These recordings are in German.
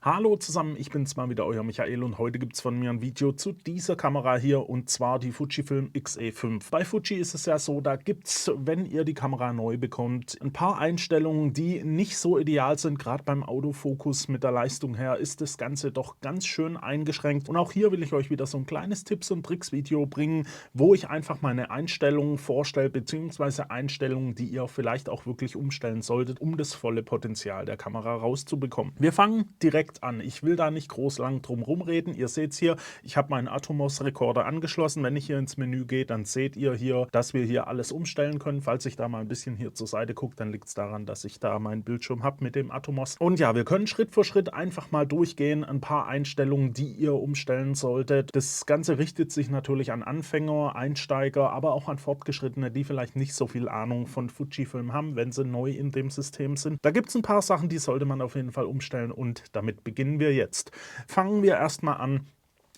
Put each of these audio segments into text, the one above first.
Hallo zusammen, ich bin's mal wieder, euer Michael, und heute gibt's von mir ein Video zu dieser Kamera hier, und zwar die Fujifilm X-E5. Bei Fuji ist es ja so, da gibt's, wenn ihr die Kamera neu bekommt, ein paar Einstellungen, die nicht so ideal sind. Gerade beim Autofokus mit der Leistung her ist das Ganze doch ganz schön eingeschränkt. Und auch hier will ich euch wieder so ein kleines Tipps- und Tricks-Video bringen, wo ich einfach meine Einstellungen vorstelle, beziehungsweise Einstellungen, die ihr vielleicht auch wirklich umstellen solltet, um das volle Potenzial der Kamera rauszubekommen. Wir fangen direkt an. Ich will da nicht groß lang drum rumreden. Ihr seht es hier, ich habe meinen Atomos Recorder angeschlossen. Wenn ich hier ins Menü gehe, dann seht ihr hier, dass wir hier alles umstellen können. Falls ich da mal ein bisschen hier zur Seite gucke, dann liegt es daran, dass ich da meinen Bildschirm habe mit dem Atomos. Und ja, wir können Schritt für Schritt einfach mal durchgehen. Ein paar Einstellungen, die ihr umstellen solltet. Das Ganze richtet sich natürlich an Anfänger, Einsteiger, aber auch an Fortgeschrittene, die vielleicht nicht so viel Ahnung von Fujifilm haben, wenn sie neu in dem System sind. Da gibt es ein paar Sachen, die sollte man auf jeden Fall umstellen, und damit beginnen wir jetzt. Fangen wir erstmal an.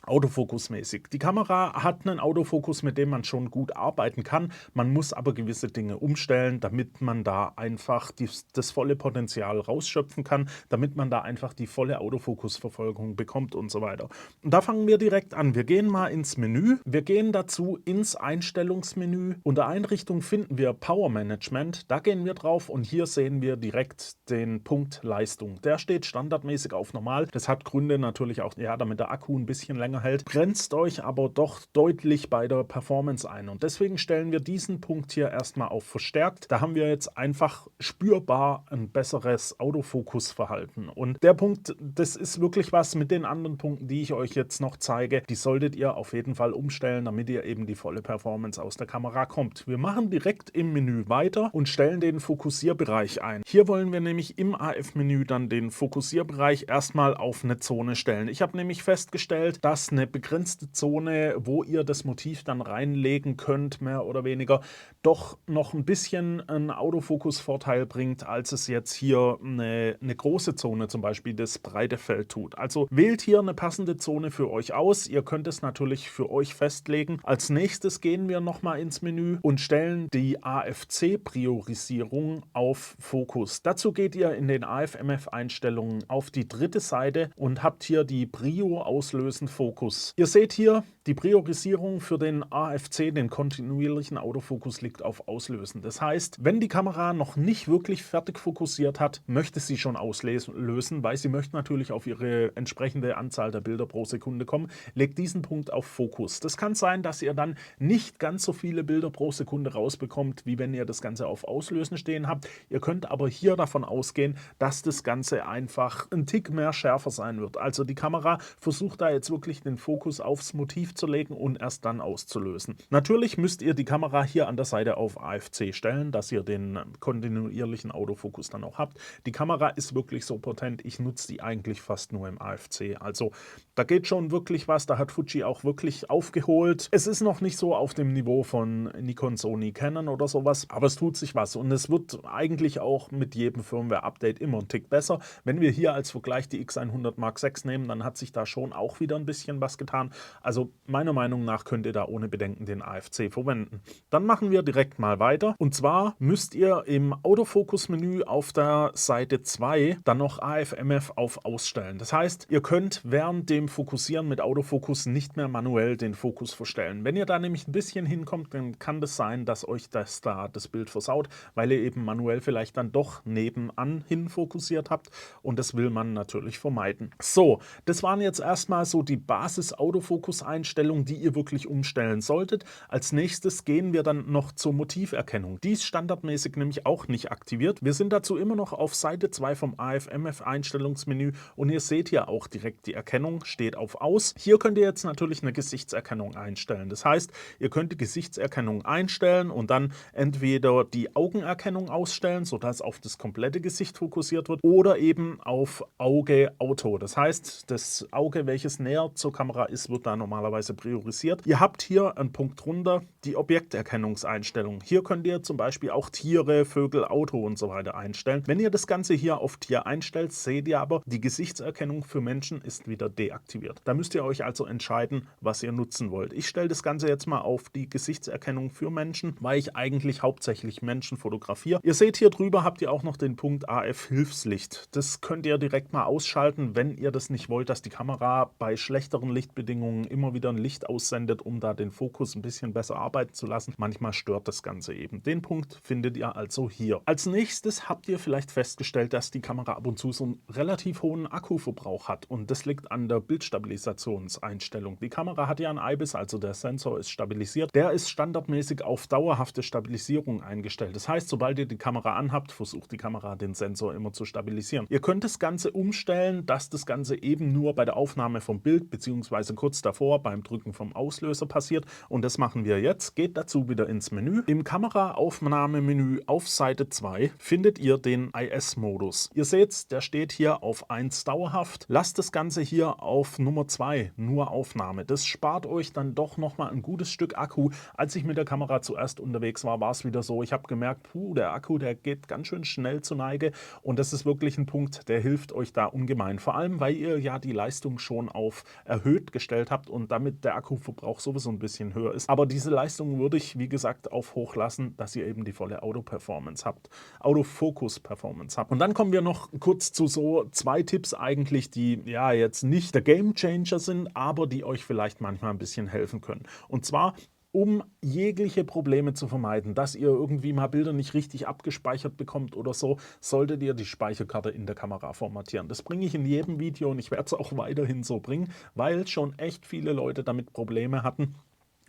Autofokusmäßig. Die Kamera hat einen Autofokus, mit dem man schon gut arbeiten kann. Man muss aber gewisse Dinge umstellen, damit man da einfach das volle Potenzial rausschöpfen kann, damit man da einfach die volle Autofokusverfolgung bekommt und so weiter. Und da fangen wir direkt an. Wir gehen mal ins Menü. Wir gehen dazu ins Einstellungsmenü. Unter Einrichtung finden wir Power Management. Da gehen wir drauf und hier sehen wir direkt den Punkt Leistung. Der steht standardmäßig auf normal. Das hat Gründe natürlich auch, ja, damit der Akku ein bisschen länger hält, grenzt euch aber doch deutlich bei der Performance ein. Und deswegen stellen wir diesen Punkt hier erstmal auf verstärkt. Da haben wir jetzt einfach spürbar ein besseres Autofokusverhalten. Und der Punkt, das ist wirklich was mit den anderen Punkten, die ich euch jetzt noch zeige. Die solltet ihr auf jeden Fall umstellen, damit ihr eben die volle Performance aus der Kamera kommt. Wir machen direkt im Menü weiter und stellen den Fokussierbereich ein. Hier wollen wir nämlich im AF-Menü dann den Fokussierbereich erstmal auf eine Zone stellen. Ich habe nämlich festgestellt, dass eine begrenzte Zone, wo ihr das Motiv dann reinlegen könnt, mehr oder weniger, doch noch ein bisschen einen Autofokus-Vorteil bringt, als es jetzt hier eine große Zone, zum Beispiel das breite Feld, tut. Also wählt hier eine passende Zone für euch aus. Ihr könnt es natürlich für euch festlegen. Als nächstes gehen wir nochmal ins Menü und stellen die AFC-Priorisierung auf Fokus. Dazu geht ihr in den AFMF-Einstellungen auf die dritte Seite und habt hier die Prio auslösen Fokus. Ihr seht hier, die Priorisierung für den AFC, den kontinuierlichen Autofokus, liegt auf Auslösen. Das heißt, wenn die Kamera noch nicht wirklich fertig fokussiert hat, möchte sie schon auslösen, weil sie möchte natürlich auf ihre entsprechende Anzahl der Bilder pro Sekunde kommen. Legt diesen Punkt auf Fokus. Das kann sein, dass ihr dann nicht ganz so viele Bilder pro Sekunde rausbekommt, wie wenn ihr das Ganze auf Auslösen stehen habt. Ihr könnt aber hier davon ausgehen, dass das Ganze einfach ein Tick mehr schärfer sein wird. Also die Kamera versucht da jetzt wirklich den Fokus aufs Motiv zu legen und erst dann auszulösen. Natürlich müsst ihr die Kamera hier an der Seite auf AFC stellen, dass ihr den kontinuierlichen Autofokus dann auch habt. Die Kamera ist wirklich so potent, ich nutze die eigentlich fast nur im AFC. Also da geht schon wirklich was, da hat Fuji auch wirklich aufgeholt. Es ist noch nicht so auf dem Niveau von Nikon, Sony, Canon oder sowas, aber es tut sich was und es wird eigentlich auch mit jedem Firmware-Update immer ein Tick besser. Wenn wir hier als Vergleich die X100 Mark VI nehmen, dann hat sich da schon auch wieder ein bisschen was getan. Also meiner Meinung nach könnt ihr da ohne Bedenken den AFC verwenden. Dann machen wir direkt mal weiter. Und zwar müsst ihr im Autofokus-Menü auf der Seite 2 dann noch AFMF auf Ausstellen. Das heißt, ihr könnt während dem Fokussieren mit Autofokus nicht mehr manuell den Fokus verstellen. Wenn ihr da nämlich ein bisschen hinkommt, dann kann das sein, dass euch das Bild versaut, weil ihr eben manuell vielleicht dann doch nebenan hin fokussiert habt, und das will man natürlich vermeiden. So, das waren jetzt erstmal so die Basis-Autofokus-Einstellungen, die ihr wirklich umstellen solltet. Als nächstes gehen wir dann noch zur Motiverkennung. Die ist standardmäßig nämlich auch nicht aktiviert. Wir sind dazu immer noch auf Seite 2 vom AFMF-Einstellungsmenü und ihr seht hier auch direkt, die Erkennung steht auf Aus. Hier könnt ihr jetzt natürlich eine Gesichtserkennung einstellen. Das heißt, ihr könnt die Gesichtserkennung einstellen und dann entweder die Augenerkennung ausstellen, sodass auf das komplette Gesicht fokussiert wird, oder eben auf Auge Auto. Das heißt, das Auge, welches näher zur Kamera ist, wird da normalerweise bzw. priorisiert. Ihr habt hier einen Punkt drunter, die Objekterkennungseinstellung. Hier könnt ihr zum Beispiel auch Tiere, Vögel, Auto und so weiter einstellen. Wenn ihr das Ganze hier auf Tier einstellt, seht ihr aber, die Gesichtserkennung für Menschen ist wieder deaktiviert. Da müsst ihr euch also entscheiden, was ihr nutzen wollt. Ich stelle das Ganze jetzt mal auf die Gesichtserkennung für Menschen, weil ich eigentlich hauptsächlich Menschen fotografiere. Ihr seht hier drüber habt ihr auch noch den Punkt AF Hilfslicht. Das könnt ihr direkt mal ausschalten, wenn ihr das nicht wollt, dass die Kamera bei schlechteren Lichtbedingungen immer wieder ein Licht aussendet, um da den Fokus ein bisschen besser arbeiten zu lassen. Manchmal stört das Ganze eben. Den Punkt findet ihr also hier. Als nächstes habt ihr vielleicht festgestellt, dass die Kamera ab und zu so einen relativ hohen Akkuverbrauch hat und das liegt an der Bildstabilisationseinstellung. Die Kamera hat ja ein IBIS, also der Sensor ist stabilisiert. Der ist standardmäßig auf dauerhafte Stabilisierung eingestellt. Das heißt, sobald ihr die Kamera anhabt, versucht die Kamera den Sensor immer zu stabilisieren. Ihr könnt das Ganze umstellen, dass das Ganze eben nur bei der Aufnahme vom Bild bzw. kurz davor beim Drücken vom Auslöser passiert und das machen wir jetzt. Geht dazu wieder ins Menü. Im Kameraaufnahmemenü auf Seite 2 findet ihr den IS-Modus. Ihr seht, der steht hier auf 1 dauerhaft. Lasst das Ganze hier auf Nummer 2, nur Aufnahme. Das spart euch dann doch nochmal ein gutes Stück Akku. Als ich mit der Kamera zuerst unterwegs war, war es wieder so, ich habe gemerkt, der Akku, der geht ganz schön schnell zur Neige und das ist wirklich ein Punkt, der hilft euch da ungemein. Vor allem, weil ihr ja die Leistung schon auf erhöht gestellt habt und damit der Akkuverbrauch sowieso ein bisschen höher ist. Aber diese Leistung würde ich, wie gesagt, auf hoch lassen, dass ihr eben die volle Autoperformance habt, Autofokus-Performance habt. Und dann kommen wir noch kurz zu so 2 Tipps eigentlich, die ja jetzt nicht der Gamechanger sind, aber die euch vielleicht manchmal ein bisschen helfen können. Und zwar um jegliche Probleme zu vermeiden, dass ihr irgendwie mal Bilder nicht richtig abgespeichert bekommt oder so, solltet ihr die Speicherkarte in der Kamera formatieren. Das bringe ich in jedem Video und ich werde es auch weiterhin so bringen, weil schon echt viele Leute damit Probleme hatten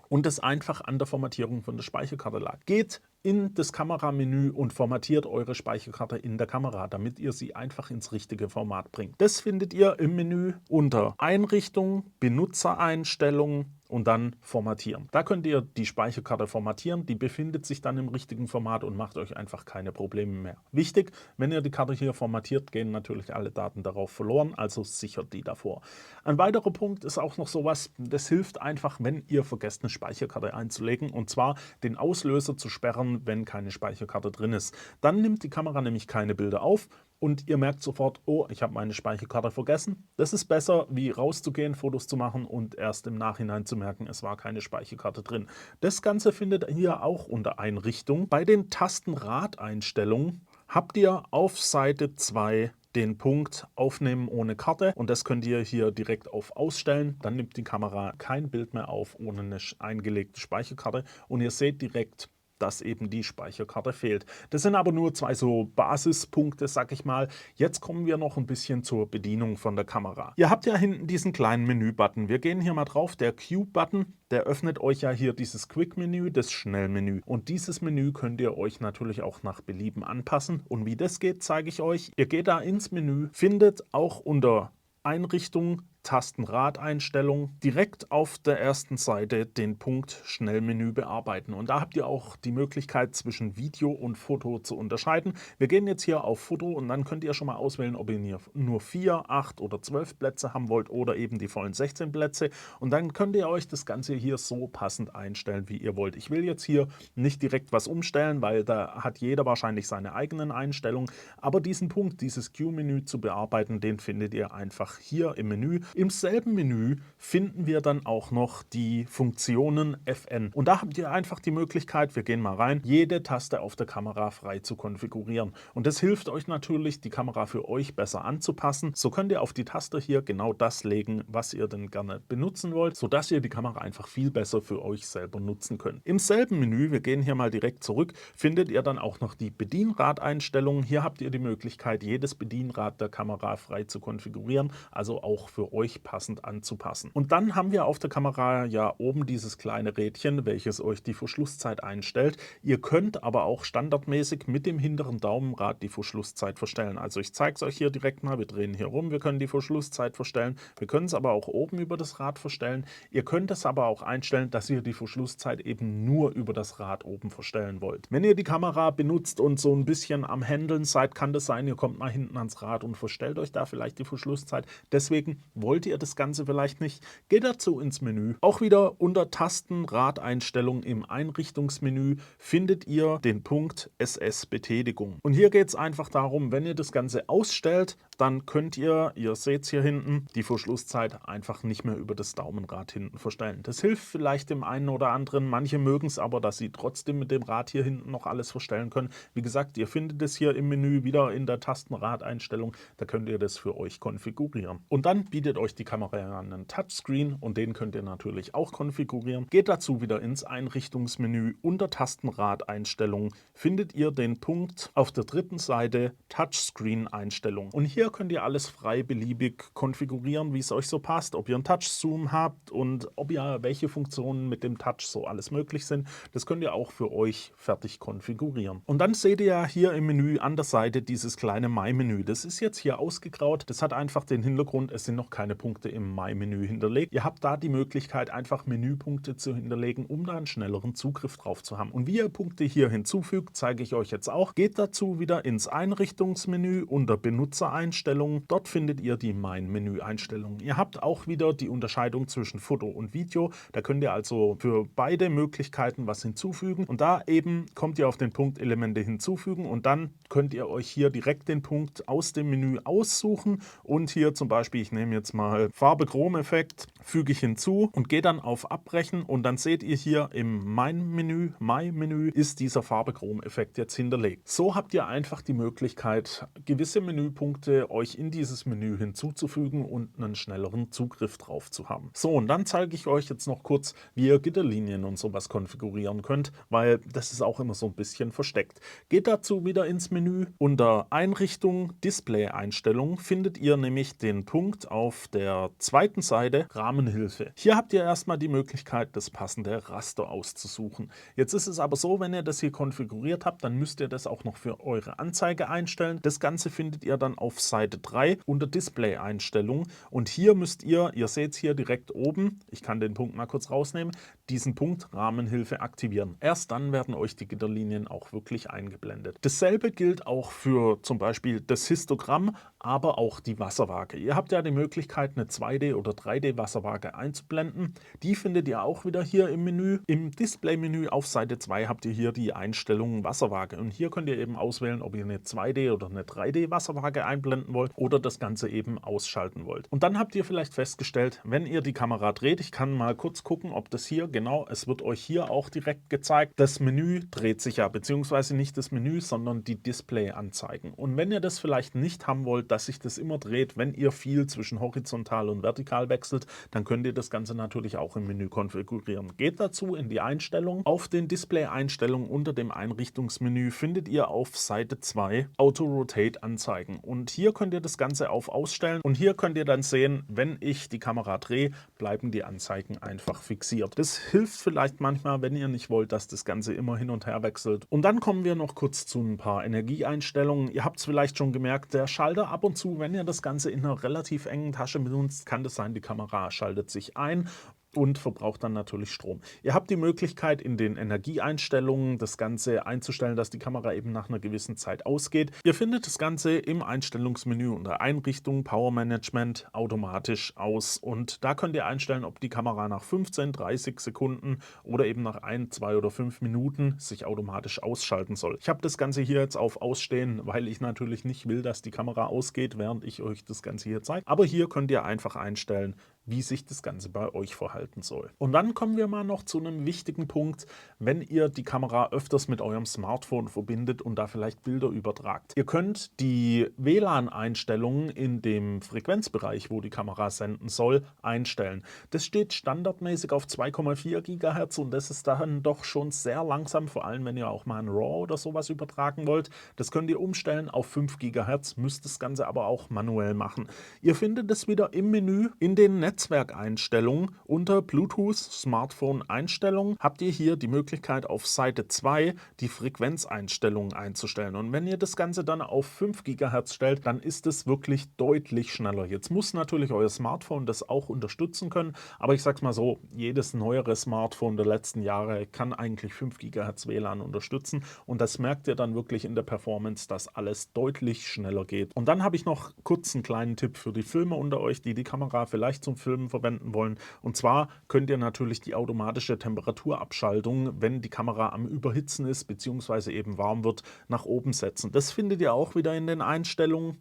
und es einfach an der Formatierung von der Speicherkarte lag. Geht in das Kameramenü und formatiert eure Speicherkarte in der Kamera, damit ihr sie einfach ins richtige Format bringt. Das findet ihr im Menü unter Einrichtung, Benutzereinstellungen und dann Formatieren. Da könnt ihr die Speicherkarte formatieren, die befindet sich dann im richtigen Format und macht euch einfach keine Probleme mehr. Wichtig, wenn ihr die Karte hier formatiert, gehen natürlich alle Daten darauf verloren, also sichert die davor. Ein weiterer Punkt ist auch noch sowas, das hilft einfach, wenn ihr vergesst, eine Speicherkarte einzulegen, und zwar den Auslöser zu sperren, wenn keine Speicherkarte drin ist. Dann nimmt die Kamera nämlich keine Bilder auf und ihr merkt sofort, oh, ich habe meine Speicherkarte vergessen. Das ist besser, wie rauszugehen, Fotos zu machen und erst im Nachhinein zu merken, es war keine Speicherkarte drin. Das Ganze findet ihr hier auch unter Einrichtung. Bei den Tastenradeinstellungen habt ihr auf Seite 2 den Punkt Aufnehmen ohne Karte und das könnt ihr hier direkt auf Ausstellen. Dann nimmt die Kamera kein Bild mehr auf ohne eine eingelegte Speicherkarte und ihr seht direkt, dass eben die Speicherkarte fehlt. Das sind aber nur 2 so Basispunkte, sag ich mal. Jetzt kommen wir noch ein bisschen zur Bedienung von der Kamera. Ihr habt ja hinten diesen kleinen Menü-Button. Wir gehen hier mal drauf. Der Q-Button, der öffnet euch ja hier dieses Quick-Menü, das Schnellmenü. Und dieses Menü könnt ihr euch natürlich auch nach Belieben anpassen. Und wie das geht, zeige ich euch. Ihr geht da ins Menü, findet auch unter Einrichtung Tastenradeinstellung direkt auf der ersten Seite den Punkt Schnellmenü bearbeiten. Und da habt ihr auch die Möglichkeit zwischen Video und Foto zu unterscheiden. Wir gehen jetzt hier auf Foto und dann könnt ihr schon mal auswählen, ob ihr hier nur 4, 8 oder 12 Plätze haben wollt oder eben die vollen 16 Plätze. Und dann könnt ihr euch das Ganze hier so passend einstellen, wie ihr wollt. Ich will jetzt hier nicht direkt was umstellen, weil da hat jeder wahrscheinlich seine eigenen Einstellungen. Aber diesen Punkt, dieses Q-Menü zu bearbeiten, den findet ihr einfach hier im Menü. Im selben Menü finden wir dann auch noch die Funktionen FN. Und da habt ihr einfach die Möglichkeit, wir gehen mal rein, jede Taste auf der Kamera frei zu konfigurieren. Und das hilft euch natürlich, die Kamera für euch besser anzupassen. So könnt ihr auf die Taste hier genau das legen, was ihr denn gerne benutzen wollt, sodass ihr die Kamera einfach viel besser für euch selber nutzen könnt. Im selben Menü, wir gehen hier mal direkt zurück, findet ihr dann auch noch die Bedienradeinstellungen. Hier habt ihr die Möglichkeit, jedes Bedienrad der Kamera frei zu konfigurieren, also auch für euch passend anzupassen. Und dann haben wir auf der Kamera ja oben dieses kleine Rädchen, welches euch die Verschlusszeit einstellt. Ihr könnt aber auch standardmäßig mit dem hinteren Daumenrad die Verschlusszeit verstellen. Also ich zeige es euch hier direkt mal. Wir drehen hier rum, wir können die Verschlusszeit verstellen. Wir können es aber auch oben über das Rad verstellen. Ihr könnt es aber auch einstellen, dass ihr die Verschlusszeit eben nur über das Rad oben verstellen wollt. Wenn ihr die Kamera benutzt und so ein bisschen am Händeln seid, kann das sein, ihr kommt mal hinten ans Rad und verstellt euch da vielleicht die Verschlusszeit. Deswegen wollt wollt ihr das Ganze vielleicht nicht, geht dazu ins Menü. Auch wieder unter Tastenradeinstellungen im Einrichtungsmenü findet ihr den Punkt SS-Betätigung. Und hier geht es einfach darum, wenn ihr das Ganze ausstellt, dann könnt ihr seht es hier hinten, die Verschlusszeit einfach nicht mehr über das Daumenrad hinten verstellen. Das hilft vielleicht dem einen oder anderen, manche mögen es aber, dass sie trotzdem mit dem Rad hier hinten noch alles verstellen können. Wie gesagt, ihr findet es hier im Menü wieder in der Tastenradeinstellung, da könnt ihr das für euch konfigurieren. Und dann bietet euch die Kamera einen Touchscreen und den könnt ihr natürlich auch konfigurieren. Geht dazu wieder ins Einrichtungsmenü, unter Tastenradeinstellungen findet ihr den Punkt auf der dritten Seite Touchscreen-Einstellung. Und hier könnt ihr alles frei beliebig konfigurieren, wie es euch so passt, ob ihr einen Touch-Zoom habt und ob ihr welche Funktionen mit dem Touch so alles möglich sind. Das könnt ihr auch für euch fertig konfigurieren. Und dann seht ihr ja hier im Menü an der Seite dieses kleine My-Menü. Das ist jetzt hier ausgegraut. Das hat einfach den Hintergrund, es sind noch keine Punkte im My-Menü hinterlegt. Ihr habt da die Möglichkeit, einfach Menüpunkte zu hinterlegen, um da einen schnelleren Zugriff drauf zu haben. Und wie ihr Punkte hier hinzufügt, zeige ich euch jetzt auch. Geht dazu wieder ins Einrichtungsmenü unter Benutzereinstellungen. Dort findet ihr die Mein-Menü-Einstellungen. Ihr habt auch wieder die Unterscheidung zwischen Foto und Video. Da könnt ihr also für beide Möglichkeiten was hinzufügen. Und da eben kommt ihr auf den Punkt Elemente hinzufügen und dann könnt ihr euch hier direkt den Punkt aus dem Menü aussuchen und hier zum Beispiel, ich nehme jetzt mal Farbe-Chrom-Effekt, füge ich hinzu und gehe dann auf Abbrechen und dann seht ihr hier im Mein-Menü, My-Menü ist dieser Farbe-Chrom-Effekt jetzt hinterlegt. So habt ihr einfach die Möglichkeit, gewisse Menüpunkte euch in dieses Menü hinzuzufügen und einen schnelleren Zugriff drauf zu haben. So, und dann zeige ich euch jetzt noch kurz, wie ihr Gitterlinien und sowas konfigurieren könnt, weil das ist auch immer so ein bisschen versteckt. Geht dazu wieder ins Menü. Unter Einrichtung, Display-Einstellungen findet ihr nämlich den Punkt auf der zweiten Seite Rahmenhilfe. Hier habt ihr erstmal die Möglichkeit, das passende Raster auszusuchen. Jetzt ist es aber so, wenn ihr das hier konfiguriert habt, dann müsst ihr das auch noch für eure Anzeige einstellen. Das Ganze findet ihr dann auf Seite 3 unter Display-Einstellungen und hier müsst ihr seht es hier direkt oben, ich kann den Punkt mal kurz rausnehmen, diesen Punkt Rahmenhilfe aktivieren. Erst dann werden euch die Gitterlinien auch wirklich eingeblendet. Dasselbe gilt auch für zum Beispiel das Histogramm, aber auch die Wasserwaage. Ihr habt ja die Möglichkeit, eine 2D- oder 3D-Wasserwaage einzublenden. Die findet ihr auch wieder hier im Menü. Im Display-Menü auf Seite 2 habt ihr hier die Einstellungen Wasserwaage. Und hier könnt ihr eben auswählen, ob ihr eine 2D- oder eine 3D-Wasserwaage einblenden wollt oder das Ganze eben ausschalten wollt. Und dann habt ihr vielleicht festgestellt, wenn ihr die Kamera dreht, ich kann mal kurz gucken, ob das hier, genau, es wird euch hier auch direkt gezeigt, das Menü dreht sich ja, beziehungsweise nicht das Menü, sondern die Display-Anzeigen. Und wenn ihr das vielleicht nicht haben wollt, dass sich das immer dreht, wenn ihr viel zwischen horizontal und vertikal wechselt, dann könnt ihr das Ganze natürlich auch im Menü konfigurieren. Geht dazu in die Einstellungen. Auf den Display-Einstellungen unter dem Einrichtungsmenü findet ihr auf Seite 2 Auto-Rotate-Anzeigen. Und hier könnt ihr das Ganze auf Ausstellen und hier könnt ihr dann sehen, wenn ich die Kamera drehe, bleiben die Anzeigen einfach fixiert. Das hilft vielleicht manchmal, wenn ihr nicht wollt, dass das Ganze immer hin und her wechselt. Und dann kommen wir noch kurz zu ein paar Energieeinstellungen. Ihr habt es vielleicht schon gemerkt, der Schalter ab und zu, wenn ihr das Ganze in einer relativ engen Tasche benutzt, kann das sein, die Kamera schaltet sich ein und verbraucht dann natürlich Strom. Ihr habt die Möglichkeit, in den Energieeinstellungen das Ganze einzustellen, dass die Kamera eben nach einer gewissen Zeit ausgeht. Ihr findet das Ganze im Einstellungsmenü unter Einrichtung, Power Management automatisch aus und da könnt ihr einstellen, ob die Kamera nach 15, 30 Sekunden oder eben nach 1, 2 oder 5 Minuten sich automatisch ausschalten soll. Ich habe das Ganze hier jetzt auf Ausstehen, weil ich natürlich nicht will, dass die Kamera ausgeht, während ich euch das Ganze hier zeige. Aber hier könnt ihr einfach einstellen, wie sich das Ganze bei euch verhalten soll. Und dann kommen wir mal noch zu einem wichtigen Punkt, wenn ihr die Kamera öfters mit eurem Smartphone verbindet und da vielleicht Bilder übertragt. Ihr könnt die WLAN-Einstellungen in dem Frequenzbereich, wo die Kamera senden soll, einstellen. Das steht standardmäßig auf 2,4 GHz und das ist dann doch schon sehr langsam, vor allem wenn ihr auch mal ein RAW oder sowas übertragen wollt. Das könnt ihr umstellen auf 5 GHz, müsst das Ganze aber auch manuell machen. Ihr findet es wieder im Menü in den Netzwerkeinstellungen unter Bluetooth Smartphone Einstellungen habt ihr hier die Möglichkeit, auf Seite 2 die Frequenzeinstellungen einzustellen. Und wenn ihr das Ganze dann auf 5 GHz stellt, dann ist es wirklich deutlich schneller. Jetzt muss natürlich euer Smartphone das auch unterstützen können, aber ich sag's mal so, jedes neuere Smartphone der letzten Jahre kann eigentlich 5 GHz WLAN unterstützen und das merkt ihr dann wirklich in der Performance, dass alles deutlich schneller geht. Und dann habe ich noch kurz einen kleinen Tipp für die Filmer unter euch, die die Kamera vielleicht zum Filmen verwenden wollen. Und zwar könnt ihr natürlich die automatische Temperaturabschaltung, wenn die Kamera am Überhitzen ist bzw. eben warm wird, nach oben setzen. Das findet ihr auch wieder in den Einstellungen.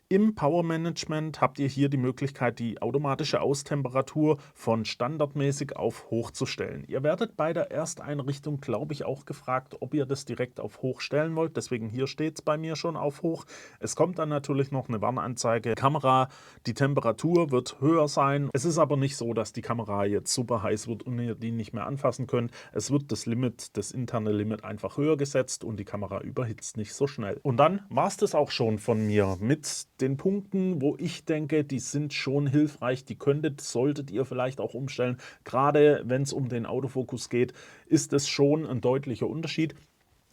Im Power Management habt ihr hier die Möglichkeit, die automatische Austemperatur von standardmäßig auf hoch zu stellen. Ihr werdet bei der Ersteinrichtung, glaube ich, auch gefragt, ob ihr das direkt auf hoch stellen wollt. Deswegen hier steht es bei mir schon auf hoch. Es kommt dann natürlich noch eine Warnanzeige. Kamera, die Temperatur wird höher sein. Es ist aber nicht so, dass die Kamera jetzt super heiß wird und ihr die nicht mehr anfassen könnt. Es wird das Limit, das interne Limit einfach höher gesetzt und die Kamera überhitzt nicht so schnell. Und dann war es das auch schon von mir mit den Punkten, wo ich denke, die sind schon hilfreich, die solltet ihr vielleicht auch umstellen. Gerade wenn es um den Autofokus geht, ist es schon ein deutlicher Unterschied.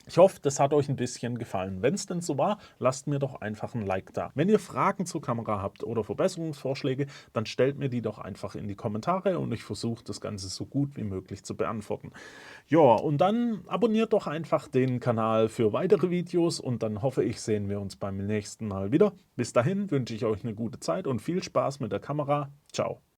Ich hoffe, das hat euch ein bisschen gefallen. Wenn es denn so war, lasst mir doch einfach ein Like da. Wenn ihr Fragen zur Kamera habt oder Verbesserungsvorschläge, dann stellt mir die doch einfach in die Kommentare und ich versuche das Ganze so gut wie möglich zu beantworten. Ja, und dann abonniert doch einfach den Kanal für weitere Videos und dann hoffe ich, sehen wir uns beim nächsten Mal wieder. Bis dahin wünsche ich euch eine gute Zeit und viel Spaß mit der Kamera. Ciao.